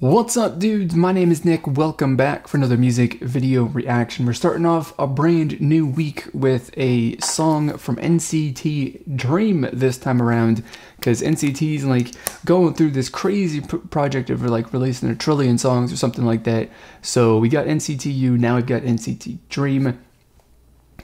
What's up, dudes? My name is Nick. Welcome back for another music video reaction. We're starting off a brand new week with a song from NCT Dream this time around, because NCT's like going through this crazy project of like releasing a trillion songs or something like that. So we got NCTU, now we've got NCT Dream.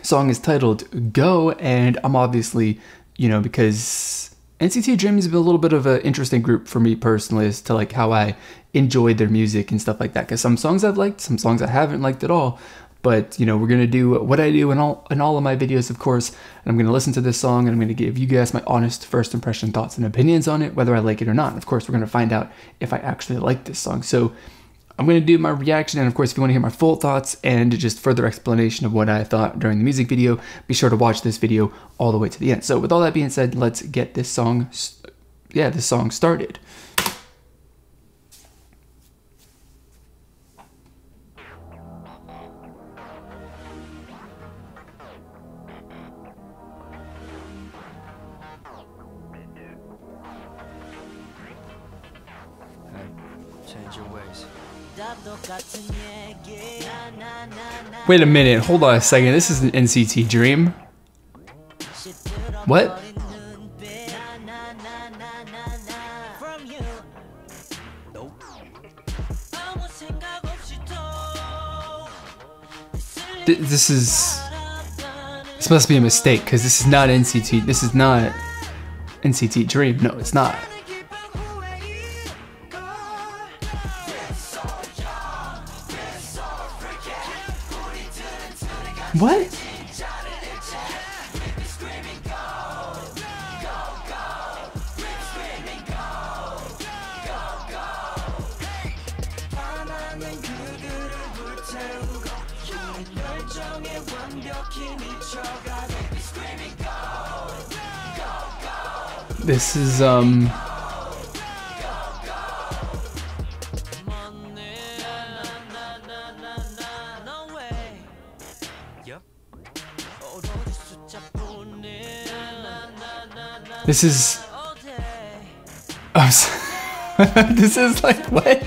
Song is titled Go, and I'm obviously, because NCT Dream is a little bit of an interesting group for me personally as to like how I enjoyed their music and stuff like that, because some songs I've liked, some songs I haven't liked at all. But we're gonna do what I do in all of my videos, of course, and I'm gonna listen to this song and I'm gonna give you guys my honest first impression thoughts and opinions on it, whether I like it or not. Of course, we're gonna find out if I actually like this song. So I'm going to do my reaction, and of course if you want to hear my full thoughts and just further explanation of what I thought during the music video, be sure to watch this video all the way to the end. So with all that being said, let's get this song started. Change your ways. Wait a minute, hold on a second. This is an NCT Dream. What? This must be a mistake, because this is not NCT. This is not NCT Dream. No, it's not. What? This is This is this is like, what?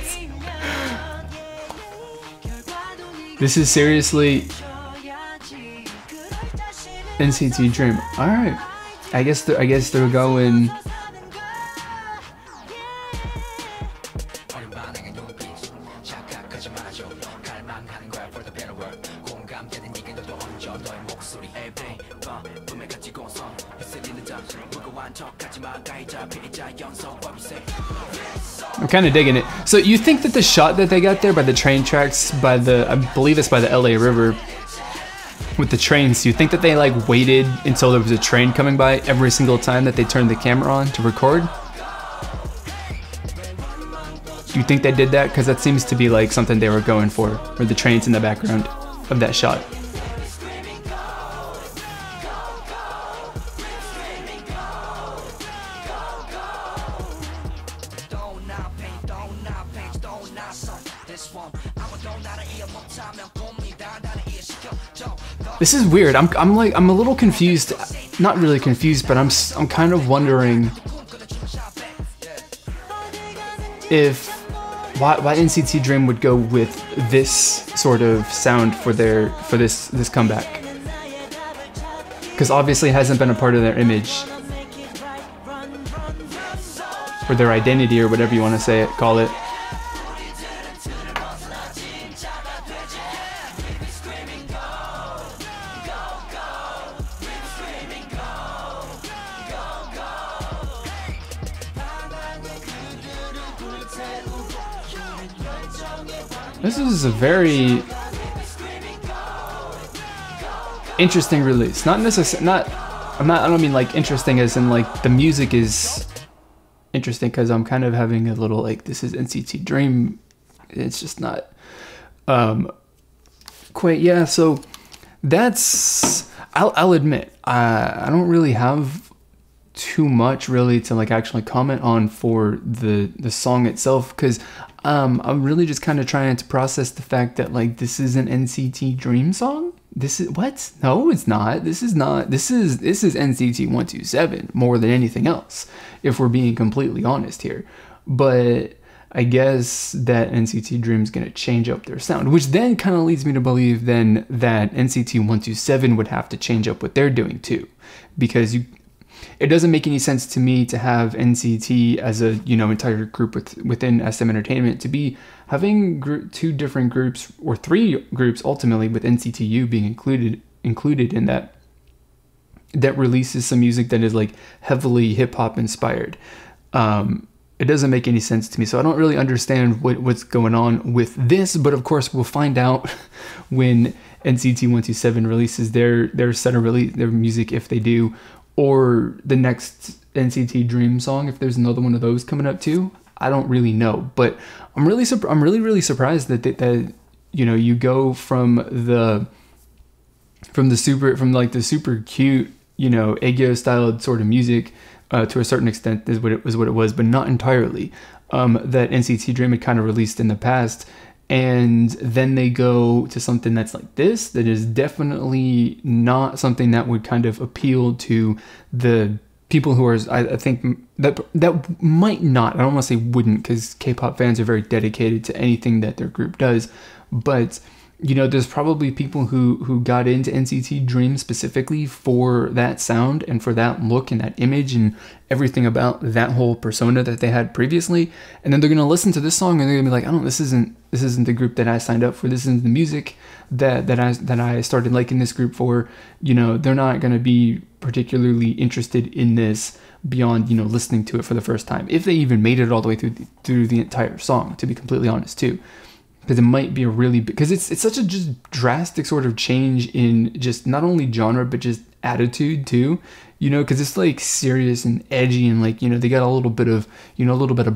This is seriously NCT Dream. All right, I guess they're going. I'm kind of digging it. So you think that the shot that they got there by the train tracks, by the, I believe it's by the LA River, with the trains, you think that they like waited until there was a train coming by every single time that they turned the camera on to record? You think they did that? Because that seems to be like something they were going for, or the trains in the background of that shot. This is weird. I'm a little confused. Not really confused, but I'm kind of wondering if why NCT Dream would go with this sort of sound for this comeback, because obviously it hasn't been a part of their image or their identity, or whatever you want to call it. This is a very interesting release. Not necessarily, I don't mean like interesting as in like the music is interesting, because I'm kind of having a little like, this is NCT Dream. It's just not quite, yeah. So that's, I'll admit, I don't really have too much really to like actually comment on for the song itself, because I'm really just kind of trying to process the fact that like this is an NCT Dream song. This is what? No, it's not. This is NCT 127 more than anything else, if we're being completely honest here. But I guess that NCT Dream's going to change up their sound, which then kind of leads me to believe then that NCT 127 would have to change up what they're doing too, because it doesn't make any sense to me to have NCT as a, you know, entire group within SM Entertainment to be having two different groups or three groups ultimately, with NCTU being included in that releases some music that is like heavily hip hop inspired. It doesn't make any sense to me, so I don't really understand what's going on with this. But of course, we'll find out when NCT 127 releases their set of their music, if they do, or the next NCT Dream song, if there's another one of those coming up too. I don't really know, but I'm really surprised that you know, you go from the super cute, you know, Aegyo styled sort of music to a certain extent is what it was, but not entirely, that NCT Dream had kind of released in the past. And then they go to something that's like this, that is definitely not something that would kind of appeal to the people who are, I think that might not, I don't want to say wouldn't, because K-pop fans are very dedicated to anything that their group does, but you know, there's probably people who got into NCT Dream specifically for that sound and for that look and that image and everything about that whole persona that they had previously. And then they're gonna listen to this song and they're gonna be like, this isn't the group that I signed up for. This isn't the music that I started liking this group for. You know, they're not gonna be particularly interested in this beyond, you know, listening to it for the first time, if they even made it all the way through the entire song, to be completely honest too. Because it might be because it's such a just drastic sort of change in just not only genre but just attitude too, you know, because it's like serious and edgy and like, you know, they got a little bit of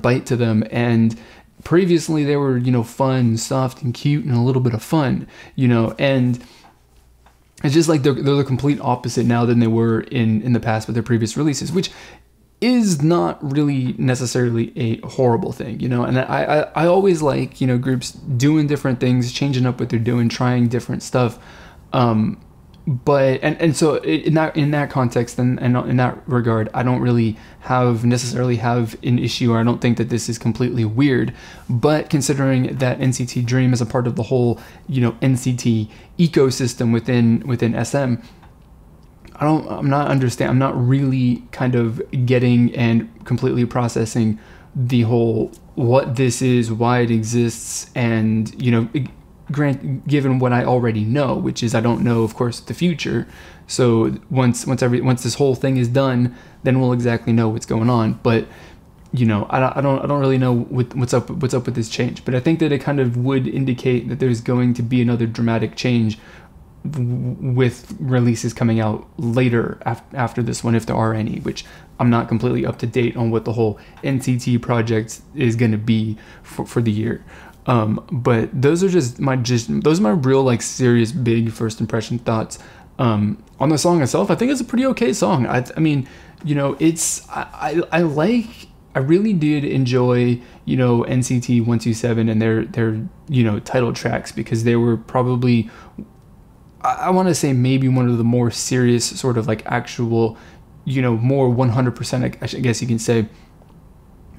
bite to them, and previously they were, you know, fun, soft and cute and a little bit of fun, you know, and it's just like they're the complete opposite now than they were in the past with their previous releases, which is not really necessarily a horrible thing, you know. And I always like, you know, groups doing different things, changing up what they're doing, trying different stuff, but so in that context and in that regard, I don't really necessarily have an issue, or I don't think that this is completely weird. But considering that NCT Dream is a part of the whole, you know, NCT ecosystem within SM, I'm not really kind of getting and completely processing the whole what this is, why it exists, and, you know, given what I already know, which is I don't know, of course, the future. So once this whole thing is done, then we'll exactly know what's going on. But, you know, I don't really know what's up with this change. But I think that it kind of would indicate that there's going to be another dramatic change with releases coming out later after this one, if there are any, which I'm not completely up to date on what the whole NCT project is going to be for the year. But those are my real, like, serious big first impression thoughts on the song itself. I think it's a pretty okay song. I mean, you know, I really did enjoy, you know, NCT 127 and their you know, title tracks, because they were probably, I want to say, maybe one of the more serious sort of like actual, you know, more 100%, I guess you can say,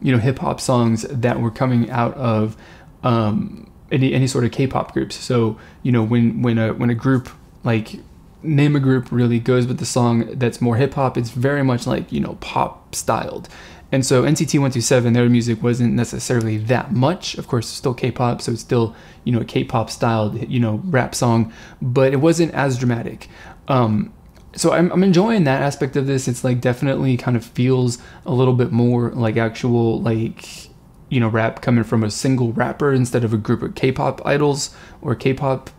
you know, hip hop songs that were coming out of any sort of K-pop groups. So, you know, when a group, like, name a group, really goes with the song that's more hip hop, it's very much like, you know, pop styled. And so NCT 127, their music wasn't necessarily that much. Of course, it's still K-pop, so it's still, you know, a K-pop styled, you know, rap song, but it wasn't as dramatic. So I'm enjoying that aspect of this. It's like definitely kind of feels a little bit more like actual, like, you know, rap coming from a single rapper instead of a group of K-pop idols or K-pop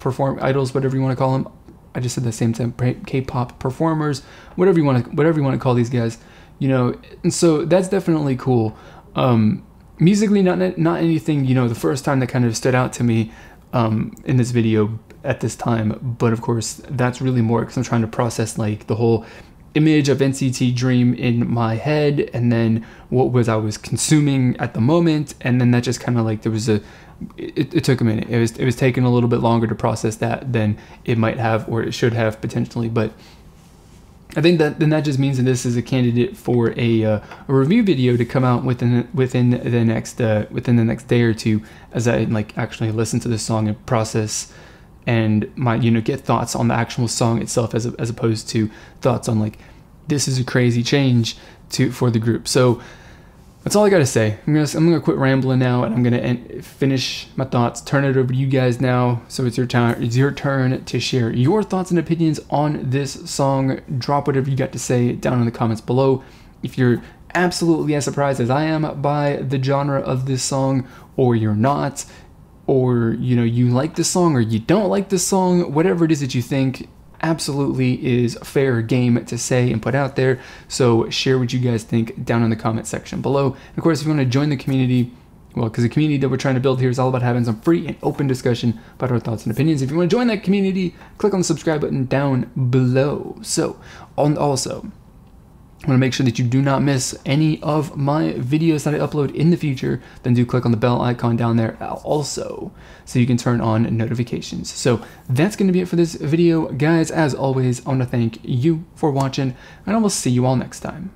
idols, whatever you want to call them. I just said the same time, K-pop performers, whatever you want to call these guys. You know, and so that's definitely cool. Musically, not anything, you know, the first time that kind of stood out to me in this video at this time. But of course, that's really more because I'm trying to process, like, the whole image of NCT Dream in my head, and then what I was consuming at the moment, and then that just kind of like it took a minute. It was taking a little bit longer to process that than it might have, or it should have potentially, but I think that then that just means that this is a candidate for a review video to come out within the next day or two, as I like actually listen to this song and process and my get thoughts on the actual song itself, as opposed to thoughts on like, this is a crazy change for the group. So that's all I gotta say. I'm gonna quit rambling now, and I'm gonna finish my thoughts, turn it over to you guys now. So it's your turn to share your thoughts and opinions on this song. Drop whatever you got to say down in the comments below. If you're absolutely as surprised as I am by the genre of this song, or you're not, or you like this song or you don't like this song, whatever it is that you think absolutely is fair game to say and put out there. So share what you guys think down in the comment section below. And of course, if you want to join the community, well, because the community that we're trying to build here is all about having some free and open discussion about our thoughts and opinions. If you want to join that community, click on the subscribe button down below. So, also, I want to make sure that you do not miss any of my videos that I upload in the future. Then do click on the bell icon down there also, so you can turn on notifications. So that's going to be it for this video, guys. As always, I want to thank you for watching, and I will see you all next time.